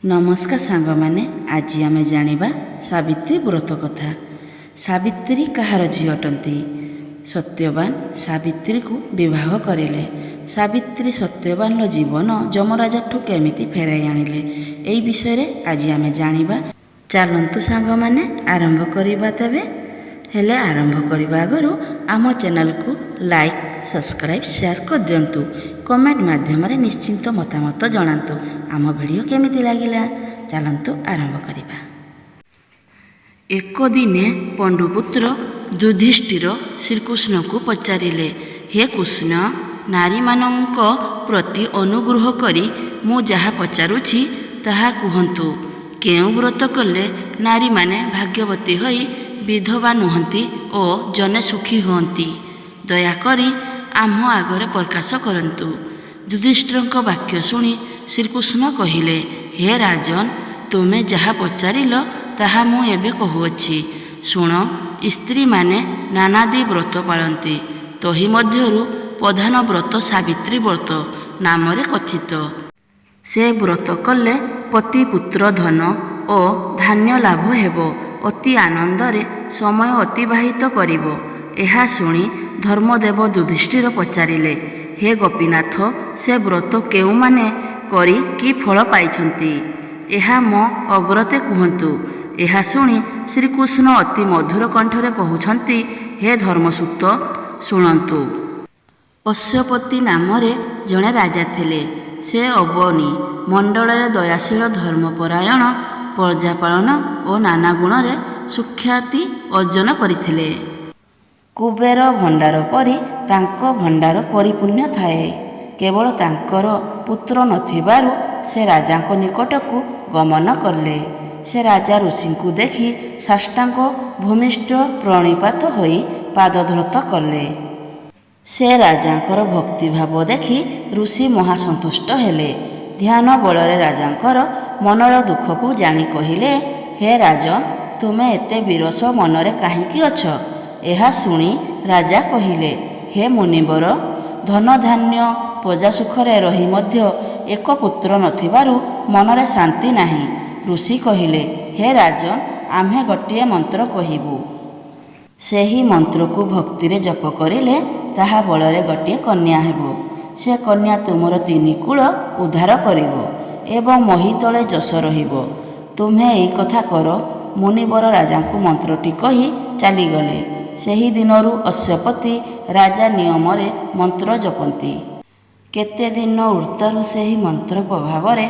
नमस्कार सांग माने आज आम जानिबा सावित्री व्रत कथा। सावित्री कहार झी अटंती? सत्यवान सावित्री को विवाह करेले। सावित्री सत्यवान जीवन जमराजा ठू केमिति फेराई आनिले एई विषय रे आज आम जानिबा। चलंतु सांग माने आरंभ करिबा। तेबे हेले आरंभ करबा आगरु आम चैनल को लाइक सब्सक्राइब शेयर कर दियंतु। कमेंट माध्यम रे निश्चिंत मतामत जणांतु आम वीडियो केमिति लागिला। चलंतु आरंभ करिबा। एक दिने पंडुपुत्र युधिष्ठिर श्रीकृष्ण को पचारिले, हे कृष्ण, नारी मानक प्रति अनुग्रह करी मु जहा पचारुछि ताहा कुहंतु। केउ व्रत कले नारी माने भाग्यवती होई विधवा नुहंती और जने सुखी हुअंती? दयाकरी आम आगरे प्रकाश करंतु। युधिष्ठिरଙ୍କ वाक्य शुणी श्रीकृष्ण कहिले, हे राजन, तुमे जहा पचारिल ताहा मु एबे कहुअछि। शुण, स्त्री माने नानादी व्रत पालंती। तहि मध्यरु प्रधान व्रत सावित्री व्रत नामरे कथित। से व्रत कले पति पुत्र धन और धान्य लाभ हेबो, अति आनंदरे समय अतिबाहित करिबो। एहा शुणी धर्मदेव युधिष्ठिर पचारिले, हे गोपीनाथ, से व्रत केउ माने करी कि फल पाइछंती? एहा मो अग्रते कुहंतु। एहा शुणी श्रीकृष्ण अति मधुर कंठरे कहुछंती, हे धर्मसूत, शुणंतु। अश्वपति नामरे जणे राजा थिले। से अवनी मंडल दयाशील धर्मपरायण प्रजापालन और नाना गुणरे सुख्याति अर्जन करथिले। कुबेर भंडार परी तांको भंडार परिपूर्ण थाए। केवल तांकर पुत्र नथिबारु से राजांको निकटकू गमन कले। से राजा ऋषि को देखि साष्टांग भूमिष्ठ प्रणिपात होई पादधृत कले। से राजांकर भक्तिभाव देखि ऋषि महासंतुष्ट हेले। ध्यान बलरे राजांकर मनर दुख को जानी कहिले, हे राजन, तुमे एते विरस मनरे काहींकी अछ? एहा शुणी राजा कहिले, हे मुनिवर, धन धान्य प्रजा सुखरे रही मध्य एक पुत्र नथिबारु मनरे शांति नाही। ऋषि कहिले, हे राजन, आम्हे गोटिए मंत्र कहिबु। सेही मंत्र को भक्तिरे जप करिले ताहा बलरे गोटिए कन्या हेबो। से कन्या तुमर तीनी कूल उद्धार करिबो एवं मही तले जश रहिबो। तुम्हे एई कथा कर। मुनिवर राजांकु मंत्रटी कही चलीगले। सेही दिनरु अश्वपति राजा नियमरे मंत्र जपंती। केते दिन उर्तारु सेही मंत्र प्रभावरे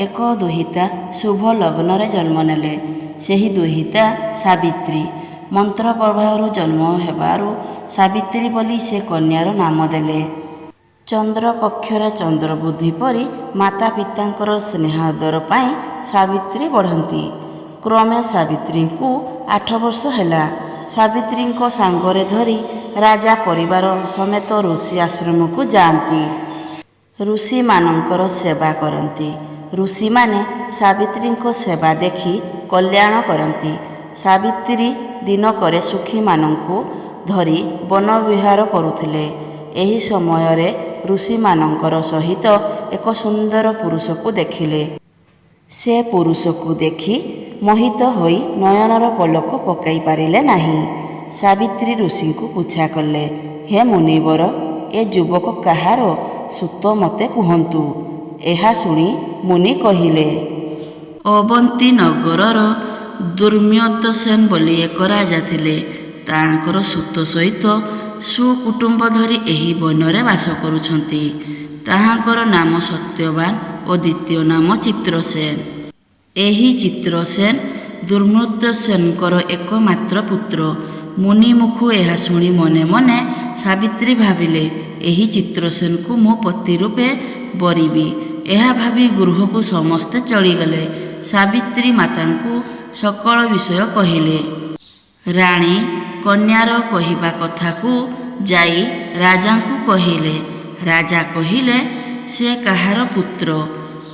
एक दुहिता शुभ लग्नरे जन्म नेले। सेही दुहिता सावित्री। मंत्र प्रभावरु जन्म हेबारु सावित्री बोली से कन्यार नाम देले। चंद्र पक्षरे चंद्र बुद्धि परी माता पितांकर स्नेह आदर पाई सावित्री बढ़ंती। क्रमे सावित्री को 8 वर्ष हैला। सावित्री को सांगरे धरी राजा परिवार समेत ऋषि आश्रम को जाती। ऋषि मानकर सेवा करती। ऋषि माने सावित्री को सेवा देखि कल्याण करती। सावित्री दिनकरे सुखी मानंकु धरी वन विहार करुथिले। एही समय रे ऋषि मानंकर सहित एक सुंदर पुरुष को देखिले। से पुरुष को देखि मोहित होई नयनर पलक पकाई पारिले नाही। सावित्री ऋषि को पूछा कले, हे मुनिवर, ए युवक कहार? सुत मते कुहंतु। एहा शुणी मुनि कहिले, अवंती नगरर दुर्म्योतसेन बोली एक राजा थिले। तांकर सुत सहित सुकुटुंब धरी एही वनरे वास करुछंती। ताहांकर नाम सत्यवान और द्वितीय नाम चित्रसेन। एही चित्रसेन दुर्मृत्यसेनकर एकमात्र पुत्र। मुनि मुखु एहा शुणी मने मने सावित्री भाविले, एही चित्रसेन को मो पति रूपे बरिबी। एहा भावी गृह को समस्ते चलीगले। सावित्री माता को सकल विषय कहिले। राणी कन्यार कहिबा कथा को जाई राजा को कहिले। राजा कहिले, से कहार पुत्र,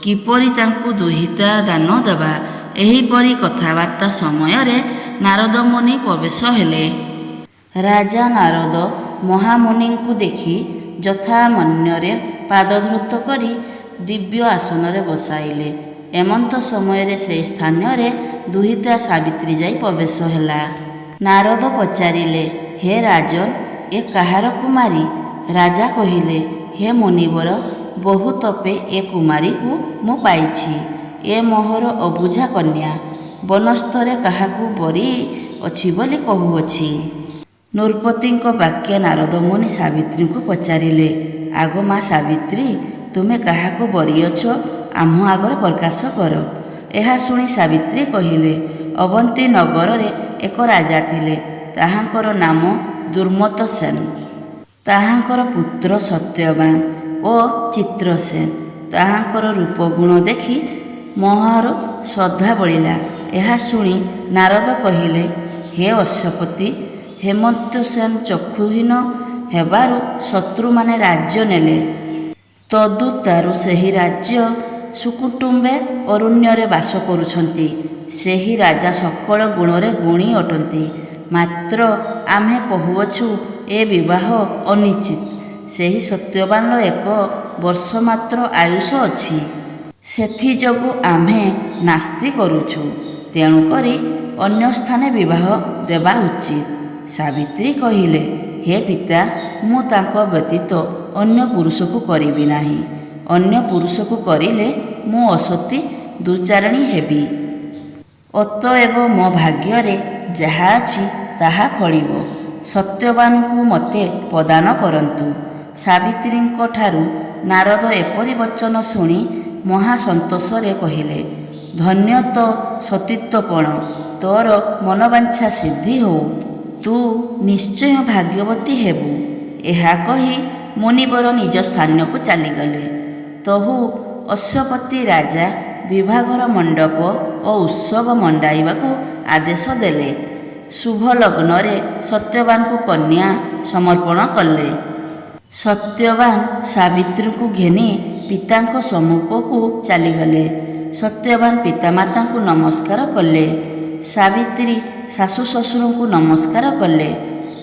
किपरि तांकु दुहिता दान देबा। एहीपरि कथावार्ता समय रे नारद मुनि प्रवेश हेले। राजा नारद महामुनि को देखि यथा मन्यरे पादधृत करी दिव्य आसन रे बसाइले। ଏମନ୍ତ ସମୟରେ ସେହି ସ୍ଥାନରେ ଦୁହିତା ସାବିତ୍ରୀ ଯାଇ ପ୍ରବେଶ ହେଲା। ନାରଦ ପଚାରିଲେ, ହେ ରାଜନ, ଏ କାହାର କୁମାରୀ? ରାଜା କହିଲେ, ହେ ମୁନିବର, ବହୁ ତପେ ଏ କୁମାରୀକୁ ମୁଁ ପାଇଛି। ଏ ମୋହର ଅବୁଝା କନ୍ୟା ବନସ୍ତରେ କାହାକୁ ବରି ଅଛି ବୋଲି କହୁଅଛି। ନୃପତିଙ୍କ ବାକ୍ୟ ନାରଦ ମୁନି ସାବିତ୍ରୀଙ୍କୁ ପଚାରିଲେ, ଆଗ ମା ସାବିତ୍ରୀ, ତୁମେ କାହାକୁ ବରିଅଛ ଆମ୍ଭ ଆଗରେ ପ୍ରକାଶ କର। ଏହା ଶୁଣି ସାବିତ୍ରୀ କହିଲେ, ଅବନ୍ତୀ ନଗରରେ ଏକ ରାଜା ଥିଲେ। ତାହାଙ୍କର ନାମ ଦୁର୍ମତ ସେନ। ତାହାଙ୍କର ପୁତ୍ର ସତ୍ୟବାନ ଓ ଚିତ୍ରସେନ। ତାହାଙ୍କର ରୂପଗୁଣ ଦେଖି ମୋହର ଶ୍ରଦ୍ଧା ବଳିଲା। ଏହା ଶୁଣି ନାରଦ କହିଲେ, ହେ ଅଶ୍ୱପତି, ହେମନ୍ତସେନ ଚକ୍ଷୁହୀନ ହେବାରୁ ଶତ୍ରୁମାନେ ରାଜ୍ୟ ନେଲେ। ତଦୁତ୍ତାରୁ ସେହି ରାଜ୍ୟ ସୁକୁଟୁମ୍ବେ ଅରଣ୍ୟରେ ବାସ କରୁଛନ୍ତି। ସେହି ରାଜା ସକଳ ଗୁଣରେ ଗୁଣୀ ଅଟନ୍ତି। ମାତ୍ର ଆମ୍ଭେ କହୁଅଛୁ, ଏ ବିବାହ ଅନିଶ୍ଚିତ। ସେହି ସତ୍ୟବାନର 1 ବର୍ଷ ମାତ୍ର ଆୟୁଷ ଅଛି। ସେଥିଯୋଗୁଁ ଆମ୍ଭେ ନାସ୍ତି କରୁଛୁ। ତେଣୁକରି ଅନ୍ୟ ସ୍ଥାନେ ବିବାହ ଦେବା ଉଚିତ। ସାବିତ୍ରୀ କହିଲେ, ହେ ପିତା, ମୁଁ ତାଙ୍କ ବ୍ୟତୀତ ଅନ୍ୟ ପୁରୁଷକୁ କରିବି ନାହିଁ। ଅନ୍ୟ ପୁରୁଷକୁ କରିଲେ ମୁଁ ଅସତୀ ଦୁଚାରିଣୀ ହେବି। ଅତଏବ ମୋ ଭାଗ୍ୟରେ ଯାହା ଅଛି ତାହା ଫଳିବ। ସତ୍ୟବାନଙ୍କୁ ମୋତେ ପ୍ରଦାନ କରନ୍ତୁ। ସାବିତ୍ରୀଙ୍କ ଠାରୁ ନାରଦ ଏପରି ବଚନ ଶୁଣି ମହାସନ୍ତୋଷରେ କହିଲେ, ଧନ୍ୟ ତ ସତୀତ୍ୱପଣ, ତୋର ମନବାଞ୍ଛା ସିଦ୍ଧି ହେଉ। ତୁ ନିଶ୍ଚୟ ଭାଗ୍ୟବତୀ ହେବୁ। ଏହା କହି ମୁନିବର ନିଜ ସ୍ଥାନକୁ ଚାଲିଗଲେ। ତହୁ ଅଶ୍ୱପତି ରାଜା ବିଭାଘର ମଣ୍ଡପ ଓ ଉତ୍ସବ ମଣ୍ଡାଇବାକୁ ଆଦେଶ ଦେଲେ। ଶୁଭ ଲଗ୍ନରେ ସତ୍ୟବାନଙ୍କୁ କନ୍ୟା ସମର୍ପଣ କଲେ। ସତ୍ୟବାନ ସାବିତ୍ରୀଙ୍କୁ ଘେନି ପିତାଙ୍କ ସମ୍ମୁଖକୁ ଚାଲିଗଲେ। ସତ୍ୟବାନ ପିତାମାତାଙ୍କୁ ନମସ୍କାର କଲେ। ସାବିତ୍ରୀ ଶାଶୁ ଶ୍ୱଶୁରଙ୍କୁ ନମସ୍କାର କଲେ।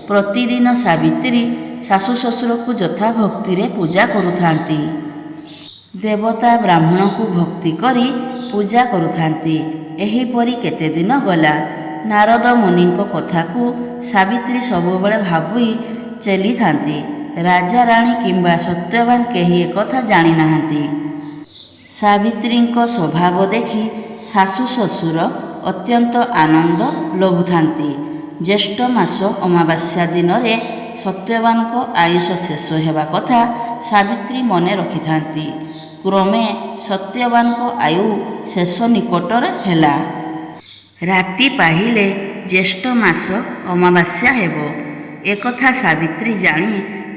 ପ୍ରତିଦିନ ସାବିତ୍ରୀ ଶାଶୁ ଶ୍ୱଶୁରକୁ ଯଥା ଭକ୍ତିରେ ପୂଜା କରୁଥାନ୍ତି। ଦେବତା ବ୍ରାହ୍ମଣଙ୍କୁ ଭକ୍ତି କରି ପୂଜା କରୁଥାନ୍ତି। ଏହିପରି କେତେଦିନ ଗଲା। ନାରଦ ମୁନିଙ୍କ କଥାକୁ ସାବିତ୍ରୀ ସବୁବେଳେ ଭାବି ଚାଲିଥାନ୍ତି। ରାଜା ରାଣୀ କିମ୍ବା ସତ୍ୟବାନ କେହି ଏକଥା ଜାଣିନାହାନ୍ତି। ସାବିତ୍ରୀଙ୍କ ସ୍ୱଭାବ ଦେଖି ଶାଶୁ ଶ୍ୱଶୁର ଅତ୍ୟନ୍ତ ଆନନ୍ଦ ଲଭୁଥାନ୍ତି। ଜ୍ୟେଷ୍ଠ ମାସ ଅମାବାସ୍ୟା ଦିନରେ ସତ୍ୟବାନଙ୍କ ଆୟୁଷ ଶେଷ ହେବା କଥା ସାବିତ୍ରୀ ମନେ ରଖିଥାନ୍ତି। କ୍ରମେ ସତ୍ୟବାନଙ୍କ ଆୟୁ ଶେଷ ନିକଟରେ ହେଲା। ରାତି ପାହିଲେ ଜ୍ୟେଷ୍ଠ ମାସ ଅମାବାସ୍ୟା ହେବ। ଏକଥା ସାବିତ୍ରୀ ଜାଣି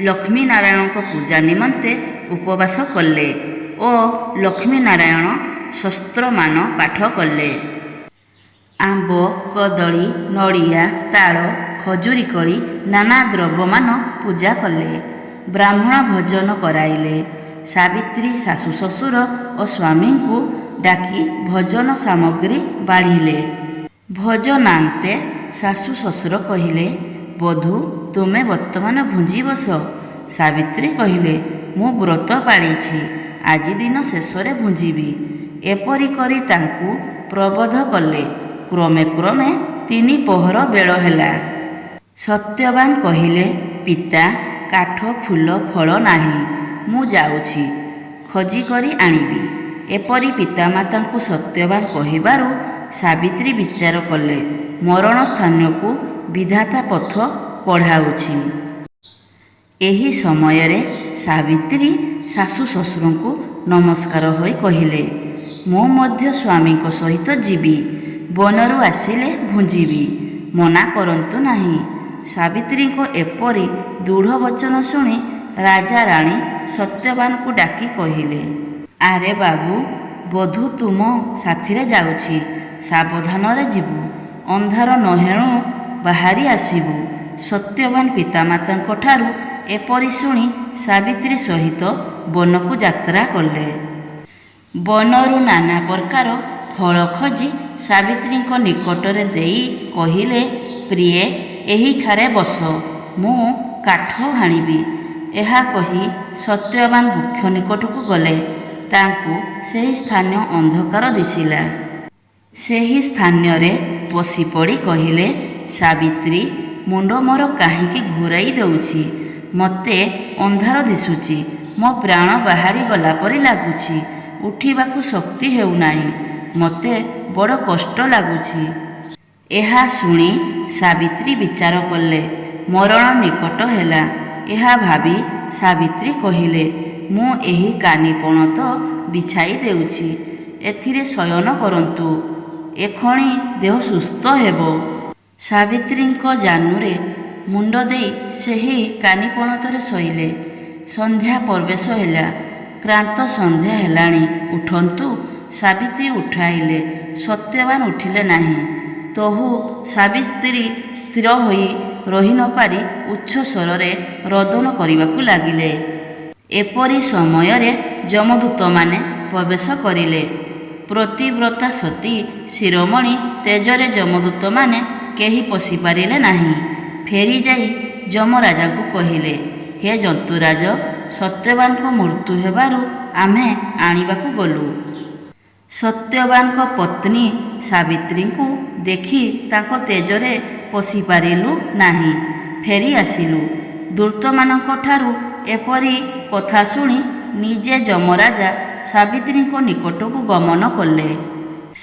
ଲକ୍ଷ୍ମୀନାରାୟଣଙ୍କ ପୂଜା ନିମନ୍ତେ ଉପବାସ କଲେ ଓ ଲକ୍ଷ୍ମୀନାରାୟଣ ଶାସ୍ତ୍ରମାନ ପାଠ କଲେ। ଆମ୍ବ, କଦଳୀ, ନଡ଼ିଆ, ତାଳ, ଖଜୁରୀ କୋଳି ନାନା ଦ୍ରବ୍ୟମାନ ପୂଜା କଲେ। ବ୍ରାହ୍ମଣ ଭୋଜନ କରାଇଲେ। ସାବିତ୍ରୀ ଶାଶୁ ଶ୍ୱଶୁର ଓ ସ୍ୱାମୀଙ୍କୁ ଡାକି ଭୋଜନ ସାମଗ୍ରୀ ବାଢ଼ିଲେ। ଭୋଜନାନ୍ତେ ଶାଶୁ ଶ୍ୱଶୁର କହିଲେ, ବଧୂ, ତୁମେ ବର୍ତ୍ତମାନ ଭୁଞ୍ଜି ବସ। ସାବିତ୍ରୀ କହିଲେ, ମୁଁ ବ୍ରତ ପାଳିଛି, ଆଜି ଦିନ ଶେଷରେ ଭୁଞ୍ଜିବି। ଏପରି କରି ତାଙ୍କୁ ପ୍ରବୋଧ କଲେ। କ୍ରମେ କ୍ରମେ 3 ପହର ବେଳ ହେଲା। ସତ୍ୟବାନ କହିଲେ, ପିତା, କାଠ, ଫୁଲ, ଫଳ ନାହିଁ। ମୁଁ ଯାଉଛି, ଖୋଜି କରି ଆଣିବି। ଏପରି ପିତାମାତାଙ୍କୁ ସତ୍ୟବାନ କହିବାରୁ ସାବିତ୍ରୀ ବିଚାର କଲେ, ମରଣ ସ୍ଥାନକୁ ବିଧାତା ପଥ କଢ଼ାଉଛି। ଏହି ସମୟରେ ସାବିତ୍ରୀ ଶାଶୁ ଶ୍ୱଶୁରଙ୍କୁ ନମସ୍କାର ହୋଇ କହିଲେ, ମୁଁ ମଧ୍ୟ ସ୍ୱାମୀଙ୍କ ସହିତ ଯିବି। ବନରୁ ଆସିଲେ ଭୁଞ୍ଜିବି, ମନା କରନ୍ତୁ ନାହିଁ। ସାବିତ୍ରୀଙ୍କ ଏପରି ଦୃଢ଼ ବଚନ ଶୁଣି ରାଜା ରାଣୀ ସତ୍ୟବାନଙ୍କୁ ଡାକି କହିଲେ, ଆରେ ବାବୁ, ବଧୂ ତୁମ ସାଥିରେ ଯାଉଛି। ସାବଧାନରେ ଯିବୁ। ଅନ୍ଧାର ନହେଣୁ ବାହାରି ଆସିବୁ। ସତ୍ୟବାନ ପିତାମାତାଙ୍କ ଠାରୁ ଏପରି ଶୁଣି ସାବିତ୍ରୀ ସହିତ ବନକୁ ଯାତ୍ରା କଲେ। ବନରୁ ନାନା ପ୍ରକାର ଫଳ ଖୋଜି ସାବିତ୍ରୀଙ୍କ ନିକଟରେ ଦେଇ କହିଲେ, ପ୍ରିୟେ, ଏହିଠାରେ ବସ, ମୁଁ କାଠ ହାଣିବି। ଏହା କହି ସତ୍ୟବାନ ବୃକ୍ଷ ନିକଟକୁ ଗଲେ। ତାଙ୍କୁ ସେହି ସ୍ଥାନୀୟ ଅନ୍ଧକାର ଦିଶିଲା। ସେହି ସ୍ଥାନୀୟରେ ବସିପଡ଼ି କହିଲେ, ସାବିତ୍ରୀ, ମୁଣ୍ଡ ମୋର କାହିଁକି ଘୂରାଇ ଦେଉଛି? ମୋତେ ଅନ୍ଧାର ଦିଶୁଛି। ମୋ ପ୍ରାଣ ବାହାରି ଗଲା ପରି ଲାଗୁଛି। ଉଠିବାକୁ ଶକ୍ତି ହେଉନାହିଁ। ମୋତେ ବଡ଼ କଷ୍ଟ ଲାଗୁଛି। ଏହା ଶୁଣି ସାବିତ୍ରୀ ବିଚାର କଲେ ମରଣ ନିକଟ ହେଲା। ଏହା ଭାବି ସାବିତ୍ରୀ କହିଲେ, ମୁଁ ଏହି କାନିପଣତ ବିଛାଇ ଦେଉଛି। ଏଥିରେ ଶୟନ କରନ୍ତୁ। ଏକ୍ଷଣି ଦେହ ସୁସ୍ଥ ହେବ। ସାବିତ୍ରୀଙ୍କ ଜାନୁରେ ମୁଣ୍ଡ ଦେଇ ସେହି କାନିପଣତରେ ଶୋଇଲେ। ସନ୍ଧ୍ୟା ପ୍ରବେଶ ହେଲା। କ୍ରାନ୍ତ ସନ୍ଧ୍ୟା ହେଲାଣି, ଉଠନ୍ତୁ। ସାବିତ୍ରୀ ଉଠାଇଲେ। ସତ୍ୟବାନ ଉଠିଲେ ନାହିଁ। ତହୁ ସାବିତ୍ରୀ ସ୍ଥିର ହୋଇ ରହି ନ ପାରି ଉଚ୍ଚ ସ୍ୱରରେ ରୋଦନ କରିବାକୁ ଲାଗିଲେ। ଏପରି ସମୟରେ ଯମଦୂତମାନେ ପ୍ରବେଶ କରିଲେ। ପ୍ରତିବ୍ରତା ସତୀ ଶିରୋମଣି ତେଜରେ ଯମଦୂତମାନେ କେହି ପଶିପାରିଲେ ନାହିଁ। ଫେରିଯାଇ ଯମରାଜାଙ୍କୁ କହିଲେ, ହେ ଜନ୍ତୁରାଜ, ସତ୍ୟବାନଙ୍କ ମୃତ୍ୟୁ ହେବାରୁ ଆମେ ଆଣିବାକୁ ଗଲୁ। ସତ୍ୟବାନଙ୍କ ପତ୍ନୀ ସାବିତ୍ରୀଙ୍କୁ ଦେଖି ତାଙ୍କ ତେଜରେ ପଶିପାରିଲୁ ନାହିଁ। ଫେରି ଆସିଲୁ। ଦୂତମାନଙ୍କଠାରୁ ଏପରି କଥା ଶୁଣି ନିଜେ ଯମରାଜା ସାବିତ୍ରୀଙ୍କ ନିକଟକୁ ଗମନ କଲେ।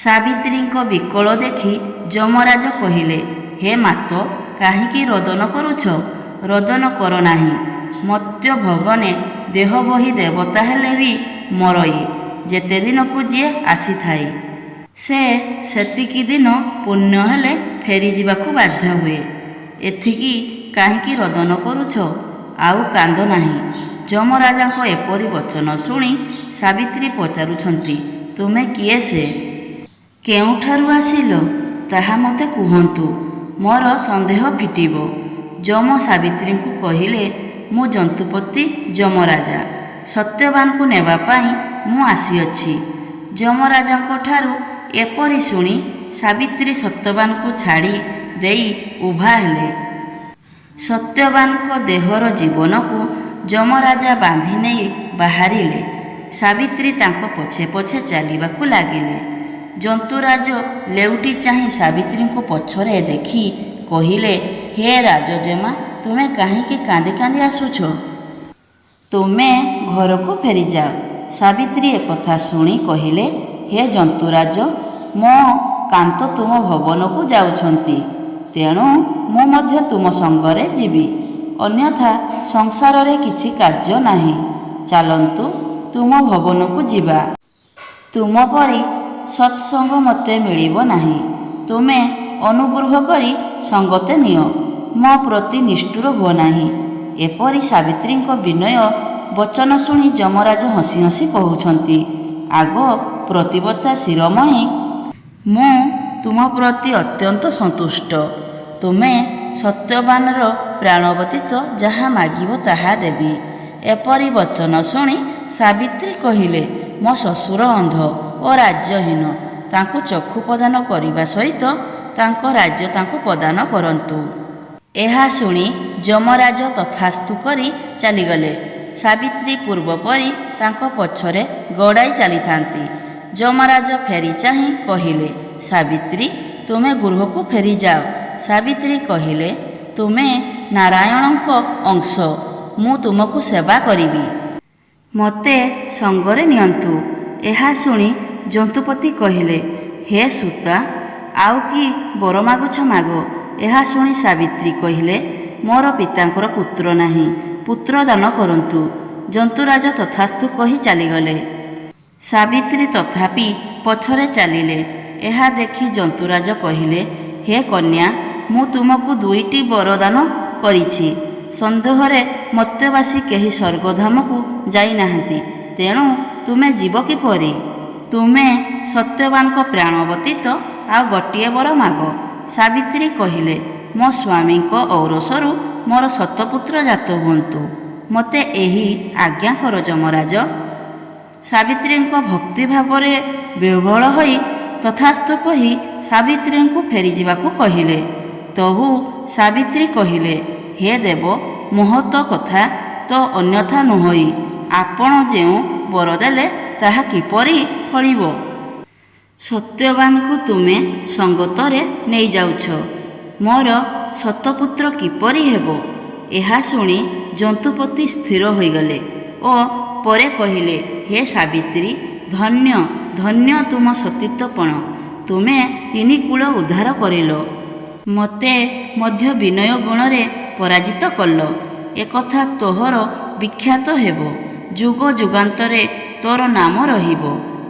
ସାବିତ୍ରୀଙ୍କ ବିକଳ ଦେଖି ଯମରାଜ କହିଲେ, ହେ ମାତ, କାହିଁକି ରୋଦନ କରୁଛ? ରୋଦନ କର ନାହିଁ। ମର୍ତ୍ତ୍ୟ ଭବନେ ଦେହ ବହି ଦେବତା ହେଲେ ବି ମରଇ। ଯେତେ ଦିନକୁ ଯିଏ ଆସିଥାଏ, ସେ ସେତିକି ଦିନ ପୁଣ୍ୟ ହେଲେ ଫେରିଯିବାକୁ ବାଧ୍ୟ ହୁଏ। ଏଥିକି କାହିଁକି ରୋଦନ କରୁଛ? ଆଉ କାନ୍ଦ ନାହିଁ। ଯମରାଜାଙ୍କ ଏପରି ବଚନ ଶୁଣି ସାବିତ୍ରୀ ପଚାରୁଛନ୍ତି, ତୁମେ କିଏ? ସେ କେଉଁଠାରୁ ଆସିଲ ତାହା ମୋତେ କୁହନ୍ତୁ। ମୋର ସନ୍ଦେହ ଫିଟିବ। ଯମ ସାବିତ୍ରୀଙ୍କୁ କହିଲେ, ମୁଁ ଯନ୍ତୁପତି ଯମରାଜା। ସତ୍ୟବାନଙ୍କୁ ନେବା ପାଇଁ ମୁଁ ଆସିଅଛି। ଯମରାଜାଙ୍କ ଠାରୁ ଏପରି ଶୁଣି ସାବିତ୍ରୀ ସତ୍ୟବାନଙ୍କୁ ଛାଡ଼ି ଦେଇ ଉଭା ହେଲେ। ସତ୍ୟବାନଙ୍କ ଦେହର ଜୀବନକୁ ଯମରାଜା ବାନ୍ଧି ନେଇ ବାହାରିଲେ। ସାବିତ୍ରୀ ତାଙ୍କ ପଛେ ପଛେ ଚାଲିବାକୁ ଲାଗିଲେ। ଜନ୍ତୁରାଜ ଲେଉଟି ଚାହିଁ ସାବିତ୍ରୀଙ୍କୁ ପଛରେ ଦେଖି କହିଲେ, ହେ ରାଜଜେମା, ତୁମେ କାହିଁକି କାନ୍ଦି କାନ୍ଦି ଆସୁଛ? ତୁମେ ଘରକୁ ଫେରିଯାଅ। ସାବିତ୍ରୀ ଏକଥା ଶୁଣି କହିଲେ, ହେ ଜନ୍ତୁରାଜ, ମୋ କାନ୍ତ ତୁମ ଭବନକୁ ଯାଉଛନ୍ତି। ତେଣୁ ମୁଁ ମଧ୍ୟ ତୁମ ସଙ୍ଗରେ ଯିବି। ଅନ୍ୟଥା ସଂସାରରେ କିଛି କାର୍ଯ୍ୟ ନାହିଁ। ଚାଲନ୍ତୁ, ତୁମ ଭବନକୁ ଯିବା। ତୁମ ପରି ସତ୍ସଙ୍ଗ ମୋତେ ମିଳିବ ନାହିଁ। ତୁମେ ଅନୁଗ୍ରହ କରି ସଙ୍ଗତେ ନିଅ। ମୋ ପ୍ରତି ନିଷ୍ଠୁର ହୁଅ ନାହିଁ। ଏପରି ସାବିତ୍ରୀଙ୍କ ବିନୟ ବଚନ ଶୁଣି ଯମରାଜ ହସି ହସି କହୁଛନ୍ତି, ଆଗ ପ୍ରତିବ୍ରତା ଶିରୋମଣି, ମୁଁ ତୁମ ପ୍ରତି ଅତ୍ୟନ୍ତ ସନ୍ତୁଷ୍ଟ। ତୁମେ ସତ୍ୟବାନର ପ୍ରାଣ ବ୍ୟତୀତ ଯାହା ମାଗିବ ତାହା ଦେବି। ଏପରି ବଚନ ଶୁଣି ସାବିତ୍ରୀ କହିଲେ, ମୋ ଶ୍ୱଶୁର ଅନ୍ଧ ଓ ରାଜ୍ୟହୀନ। ତାଙ୍କୁ ଚକ୍ଷୁ ପ୍ରଦାନ କରିବା ସହିତ ତାଙ୍କ ରାଜ୍ୟ ତାଙ୍କୁ ପ୍ରଦାନ କରନ୍ତୁ। ଏହା ଶୁଣି ଯମରାଜ ତଥାସ୍ତୁ କରି ଚାଲିଗଲେ। ସାବିତ୍ରୀ ପୂର୍ବ ପରି ତାଙ୍କ ପଛରେ ଗଡ଼ାଇ ଚାଲିଥାନ୍ତି। ଯମରାଜ ଫେରି ଚାହିଁ କହିଲେ, ସାବିତ୍ରୀ, ତୁମେ ଗୃହକୁ ଫେରିଯାଅ। ସାବିତ୍ରୀ କହିଲେ, ତୁମେ ନାରାୟଣଙ୍କ ଅଂଶ। ମୁଁ ତୁମକୁ ସେବା କରିବି। ମୋତେ ସଙ୍ଗରେ ନିଅନ୍ତୁ। ଏହା ଶୁଣି ଯନ୍ତୁପତି କହିଲେ, ହେ ସୁତା, ଆଉ କି ବର ମାଗୁଛ ମାଗ। ଏହା ଶୁଣି ସାବିତ୍ରୀ କହିଲେ, ମୋର ପିତାଙ୍କର ପୁତ୍ର ନାହିଁ। ପୁତ୍ର ଦାନ କରନ୍ତୁ। ଯନ୍ତୁରାଜ ତଥାସ୍ତୁ କହି ଚାଲିଗଲେ। ସାବିତ୍ରୀ ତଥାପି ପଛରେ ଚାଲିଲେ। ଏହା ଦେଖି ଯନ୍ତୁରାଜ କହିଲେ, ହେ କନ୍ୟା, ମୁଁ ତୁମକୁ 2ଟି ବରଦାନ କରିଛି। ସନ୍ଦେହରେ ମର୍ତ୍ତ୍ୟବାସୀ କେହି ସ୍ୱର୍ଗଧାମକୁ ଯାଇନାହାନ୍ତି। ତେଣୁ ତୁମେ ଯିବ କିପରି? ତୁମେ ସତ୍ୟବାନଙ୍କ ପ୍ରାଣ ବ୍ୟତୀତ ଆଉ ଗୋଟିଏ ବର ମାଗ। ସାବିତ୍ରୀ କହିଲେ, ମୋ ସ୍ୱାମୀଙ୍କ ଔରସରୁ ମୋର ସତପୁତ୍ର ଜାତ ହୁଅନ୍ତୁ। ମୋତେ ଏହି ଆଜ୍ଞା କର ଯମରାଜ। ସାବିତ୍ରୀଙ୍କ ଭକ୍ତି ଭାବରେ ବିହ୍ୱଳ ହୋଇ ତଥାସ୍ତୁ କହି ସାବିତ୍ରୀଙ୍କୁ ଫେରିଯିବାକୁ କହିଲେ। ତହୁ ସାବିତ୍ରୀ କହିଲେ, ହେ ଦେବ, ମହତ କଥା ତ ଅନ୍ୟଥା ନୁହଁଇ। ଆପଣ ଯେଉଁ ବର ଦେଲେ ତାହା କିପରି ଫଳିବ? ସତ୍ୟବାନକୁ ତୁମେ ସଙ୍ଗତରେ ନେଇଯାଉଛ, ମୋର ସତପୁତ୍ର କିପରି ହେବ? ଏହା ଶୁଣି ଯନ୍ତୁପତି ସ୍ଥିର ହୋଇଗଲେ ଓ ପରେ କହିଲେ, ହେ ସାବିତ୍ରୀ, ଧନ୍ୟ ଧନ୍ୟ ତୁମ ସତୀତ୍ୱପଣ। ତୁମେ ତିନି କୂଳ ଉଦ୍ଧାର କରିଲ, ମୋତେ ମଧ୍ୟ ବିନୟ ଗୁଣରେ ପରାଜିତ କଲ। ଏକଥା ତୋହର ବିଖ୍ୟାତ ହେବ, ଯୁଗ ଯୁଗାନ୍ତରେ ତୋର ନାମ ରହିବ।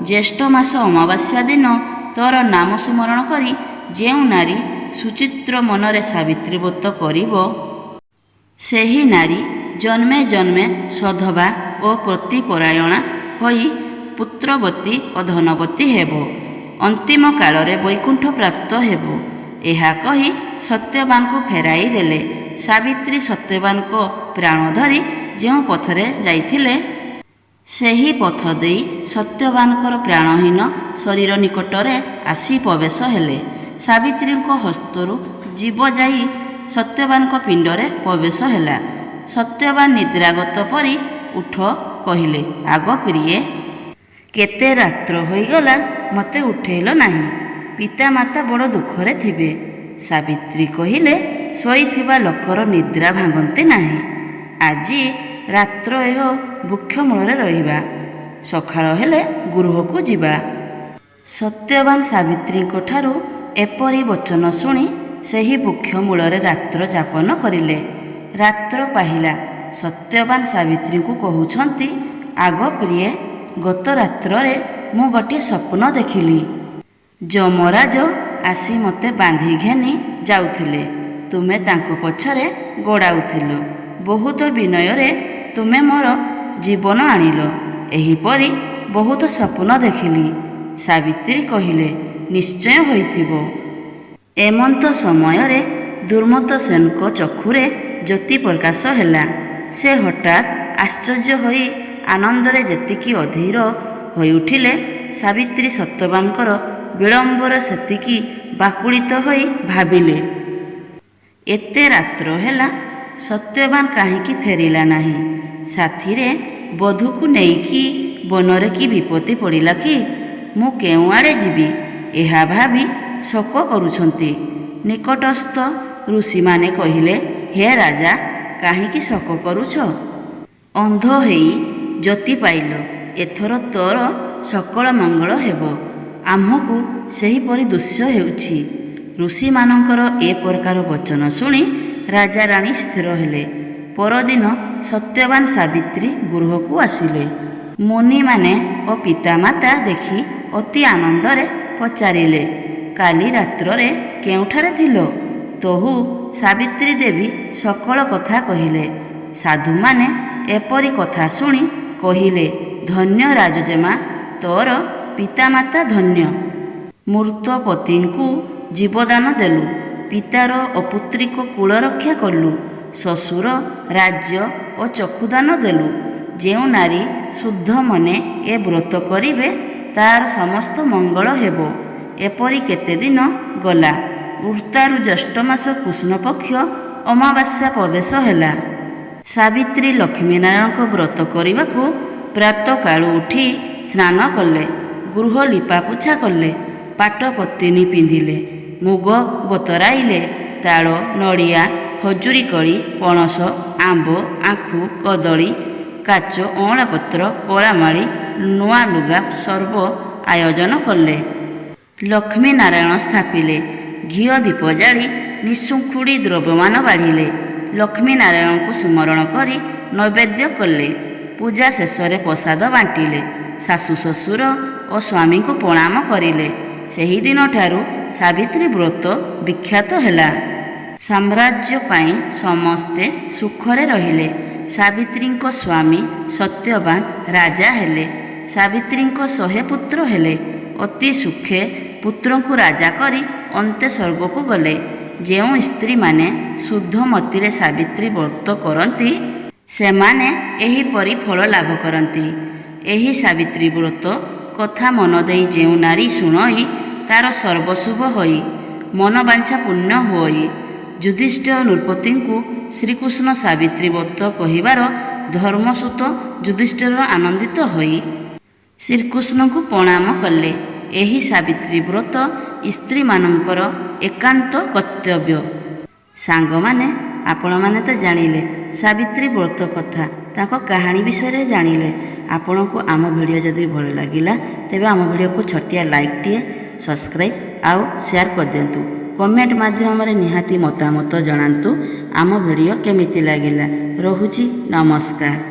ଜ୍ୟେଷ୍ଠ ମାସ ଅମାବାସ୍ୟା ଦିନ ତୋର ନାମ ସ୍ମରଣ କରି ଯେଉଁ ନାରୀ ସୁଚିତ୍ର ମନରେ ସାବିତ୍ରୀ ବ୍ରତ କରିବ, ସେହି ନାରୀ ଜନ୍ମେ ଜନ୍ମେ ସଧବା ଓ ପ୍ରତିପରାୟଣା ହୋଇ ପୁତ୍ରବତୀ ଓ ଧନବତୀ ହେବ, ଅନ୍ତିମ କାଳରେ ବୈକୁଣ୍ଠ ପ୍ରାପ୍ତ ହେବ। ଏହା କହି ସତ୍ୟବାନଙ୍କୁ ଫେରାଇ ଦେଲେ। ସାବିତ୍ରୀ ସତ୍ୟବାନଙ୍କ ପ୍ରାଣ ଧରି ଯେଉଁ ପଥରେ ଯାଇଥିଲେ, ସେହି ପଥ ଦେଇ ସତ୍ୟବାନଙ୍କର ପ୍ରାଣହୀନ ଶରୀର ନିକଟରେ ଆସି ପ୍ରବେଶ ହେଲେ। ସାବିତ୍ରୀଙ୍କ ହସ୍ତରୁ ଜୀବ ଯାଇ ସତ୍ୟବାନଙ୍କ ପିଣ୍ଡରେ ପ୍ରବେଶ ହେଲା। ସତ୍ୟବାନ ନିଦ୍ରାଗତ ପରି ଉଠ କହିଲେ, ଆଗ ପ୍ରିୟେ, କେତେ ରାତ୍ର ହୋଇଗଲା, ମୋତେ ଉଠେଇଲ ନାହିଁ। ପିତାମାତା ବଡ଼ ଦୁଃଖରେ ଥିବେ। ସାବିତ୍ରୀ କହିଲେ, ଶୋଇଥିବା ଲୋକର ନିଦ୍ରା ଭାଙ୍ଗନ୍ତି ନାହିଁ। ଆଜି ରାତ୍ର ଏହା ବୃକ୍ଷ ମୂଳରେ ରହିବା, ସକାଳ ହେଲେ ଗୃହକୁ ଯିବା। ସତ୍ୟବାନ ସାବିତ୍ରୀଙ୍କ ଠାରୁ ଏପରି ବଚନ ଶୁଣି ସେହି ବୃକ୍ଷ ମୂଳରେ ରାତ୍ର ଯାପନ କରିଲେ। ରାତ୍ର ପାହିଲା। ସତ୍ୟବାନ ସାବିତ୍ରୀଙ୍କୁ କହୁଛନ୍ତି, ଆଗ ପ୍ରିୟେ, ଗତ ରାତ୍ରରେ ମୁଁ ଗୋଟିଏ ସ୍ୱପ୍ନ ଦେଖିଲି। ଯମରାଜ ଆସି ମୋତେ ବାନ୍ଧି ଘେନି ଯାଉଥିଲେ, ତୁମେ ତାଙ୍କ ପଛରେ ଗୋଡ଼ାଉଥିଲ। ବହୁତ ବିନୟରେ ତୁମେ ମୋର ଜୀବନ ଆଣିଲ। ଏହିପରି ବହୁତ ସ୍ୱପ୍ନ ଦେଖିଲି। ସାବିତ୍ରୀ କହିଲେ, ନିଶ୍ଚୟ ହୋଇଥିବ। ଏମନ୍ତ ସମୟରେ ଦୁର୍ମତ ସେନଙ୍କ ଚକ୍ଷୁରେ ଜ୍ୟୋତି ପ୍ରକାଶ ହେଲା। ସେ ହଠାତ୍ ଆଶ୍ଚର୍ଯ୍ୟ ହୋଇ ଆନନ୍ଦରେ ଯେତିକି ଅଧୀର ହୋଇଉଠିଲେ, ସାବିତ୍ରୀ ସତ୍ୟବାନଙ୍କର ବିଳମ୍ବରେ ସେତିକି ବାକୁଳିତ ହୋଇ ଭାବିଲେ, ଏତେ ରାତ୍ର ହେଲା, ସତ୍ୟବାନ କାହିଁକି ଫେରିଲା ନାହିଁ? ସାଥିରେ ବଧୂକୁ ନେଇକି ବନରେ କି ବିପତ୍ତି ପଡ଼ିଲା କି? ମୁଁ କେଉଁଆଡ଼େ ଯିବି? ଏହା ଭାବି ଶୋକ କରୁଛନ୍ତି। ନିକଟସ୍ଥ ଋଷିମାନେ କହିଲେ, ହେ ରାଜା, କାହିଁକି ଶୋକ କରୁଛ? ଅନ୍ଧ ହେଇ ଜ୍ୟୋତି ପାଇଲ, ଏଥର ତୋର ସକଳ ମଙ୍ଗଳ ହେବ। ଆମ୍ଭକୁ ସେହିପରି ଦୃଶ୍ୟ ହେଉଛି। ଋଷିମାନଙ୍କର ଏ ପ୍ରକାର ବଚନ ଶୁଣି ରାଜାରାଣୀ ସ୍ଥିର ହେଲେ। ପରଦିନ ସତ୍ୟବାନ ସାବିତ୍ରୀ ଗୃହକୁ ଆସିଲେ। ମୁନିମାନେ ଓ ପିତାମାତା ଦେଖି ଅତି ଆନନ୍ଦରେ ପଚାରିଲେ, କାଲି ରାତ୍ରରେ କେଉଁଠାରେ ଥିଲ? ତହୁ ସାବିତ୍ରୀ ଦେବୀ ସକଳ କଥା କହିଲେ। ସାଧୁମାନେ ଏପରି କଥା ଶୁଣି କହିଲେ, ଧନ୍ୟ ରାଜଜେମା, ତୋର ପିତାମାତା ଧନ୍ୟ। ମୃତ ପତିଙ୍କୁ ଜୀବଦାନ ଦେଲୁ, ପିତାର ଅପୁତ୍ରିକ କୁଳ ରକ୍ଷା କଲୁ, ଶ୍ୱଶୁର ରାଜ୍ୟ ଓ ଚକ୍ଷୁଦାନ ଦେଲୁ। ଯେଉଁ ନାରୀ ଶୁଦ୍ଧ ମନେ ଏ ବ୍ରତ କରିବେ, ତାର ସମସ୍ତ ମଙ୍ଗଳ ହେବ। ଏପରି କେତେଦିନ ଗଲା। ଉର୍ତ୍ତାରୁ ଜ୍ୟେଷ୍ଠ ମାସ କୃଷ୍ଣପକ୍ଷ ଅମାବାସ୍ୟା ପ୍ରବେଶ ହେଲା। ସାବିତ୍ରୀ ଲକ୍ଷ୍ମୀନାରାୟଣଙ୍କ ବ୍ରତ କରିବାକୁ ପ୍ରାତଃକାଳୁ ଉଠି ସ୍ନାନ କଲେ, ଗୃହ ଲିପାପୋଛା କଲେ, ପାଟ ପତିନି ପିନ୍ଧିଲେ, ମୁଗ ବତରାଇଲେ, ତାଳ, ନଡ଼ିଆ, ଖଜୁରୀ କଳି, ପଣସ, ଆମ୍ବ, ଆଖୁ, କଦଳୀ, କାଚ, ଅଁଳା ପତ୍ର, କଳାମାଳି, ନୂଆ ଲୁଗା ସର୍ବ ଆୟୋଜନ କଲେ। ଲକ୍ଷ୍ମୀ ନାରାୟଣ ସ୍ଥାପିଲେ। ଘିଅ ଦୀପ ଜାଳି ନିଶୁଙ୍ଖୁଡ଼ି ଦ୍ରବ୍ୟମାନ ବାଢ଼ିଲେ। ଲକ୍ଷ୍ମୀ ନାରାୟଣଙ୍କୁ ସ୍ମରଣ କରି ନୈବେଦ୍ୟ କଲେ। ପୂଜା ଶେଷରେ ପ୍ରସାଦ ବାଣ୍ଟିଲେ। ଶାଶୁ ଶ୍ୱଶୁର ଓ ସ୍ୱାମୀଙ୍କୁ ପ୍ରଣାମ କରିଲେ। ସେହିଦିନଠାରୁ ସାବିତ୍ରୀ ବ୍ରତ ବିଖ୍ୟାତ ହେଲା। ସାମ୍ରାଜ୍ୟ ପାଇଁ ସମସ୍ତେ ସୁଖରେ ରହିଲେ। ସାବିତ୍ରୀଙ୍କ ସ୍ୱାମୀ ସତ୍ୟବାନ ରାଜା ହେଲେ। ସାବିତ୍ରୀଙ୍କ 100 ପୁତ୍ର ହେଲେ। ଅତି ସୁଖେ ପୁତ୍ରଙ୍କୁ ରାଜା କରି ଅନ୍ତେ ସ୍ୱର୍ଗକୁ ଗଲେ। ଯେଉଁ ସ୍ତ୍ରୀମାନେ ଶୁଦ୍ଧ ମତିରେ ସାବିତ୍ରୀ ବ୍ରତ କରନ୍ତି, ସେମାନେ ଏହିପରି ଫଳ ଲାଭ କରନ୍ତି। ଏହି ସାବିତ୍ରୀ ବ୍ରତ କଥା ମନ ଦେଇ ଯେଉଁ ନାରୀ ଶୁଣଇ, ତାର ସର୍ବଶୁଭ ହୋଇ, ମନବାଞ୍ଛା ପୂର୍ଣ୍ଣ ହୋଇ। ଯୁଧିଷ୍ଠିର ନୃପତିଙ୍କୁ ଶ୍ରୀକୃଷ୍ଣ ସାବିତ୍ରୀ ବ୍ରତ କହିବାର ଧର୍ମସୂତ ଯୁଧିଷ୍ଠିର ଆନନ୍ଦିତ ହୋଇ ଶ୍ରୀକୃଷ୍ଣଙ୍କୁ ପ୍ରଣାମ କଲେ। ଏହି ସାବିତ୍ରୀ ବ୍ରତ ସ୍ତ୍ରୀମାନଙ୍କର ଏକାନ୍ତ କର୍ତ୍ତବ୍ୟ। ସାଙ୍ଗମାନେ, ଆପଣମାନେ ତ ଜାଣିଲେ ସାବିତ୍ରୀ ବ୍ରତ କଥା, ତାଙ୍କ କାହାଣୀ ବିଷୟରେ ଜାଣିଲେ। ଆପଣଙ୍କୁ ଆମ ଭିଡ଼ିଓ ଯଦି ଭଲ ଲାଗିଲା ତେବେ ଆମ ଭିଡ଼ିଓକୁ ଛୋଟିଆ ଲାଇକ୍ଟିଏ, ସବସ୍କ୍ରାଇବ୍ ଆଉ ସେୟାର କରିଦିଅନ୍ତୁ। କମେଣ୍ଟ ମାଧ୍ୟମରେ ନିହାତି ମତାମତ ଜଣାନ୍ତୁ ଆମ ଭିଡ଼ିଓ କେମିତି ଲାଗିଲା। ରହୁଛି, ନମସ୍କାର।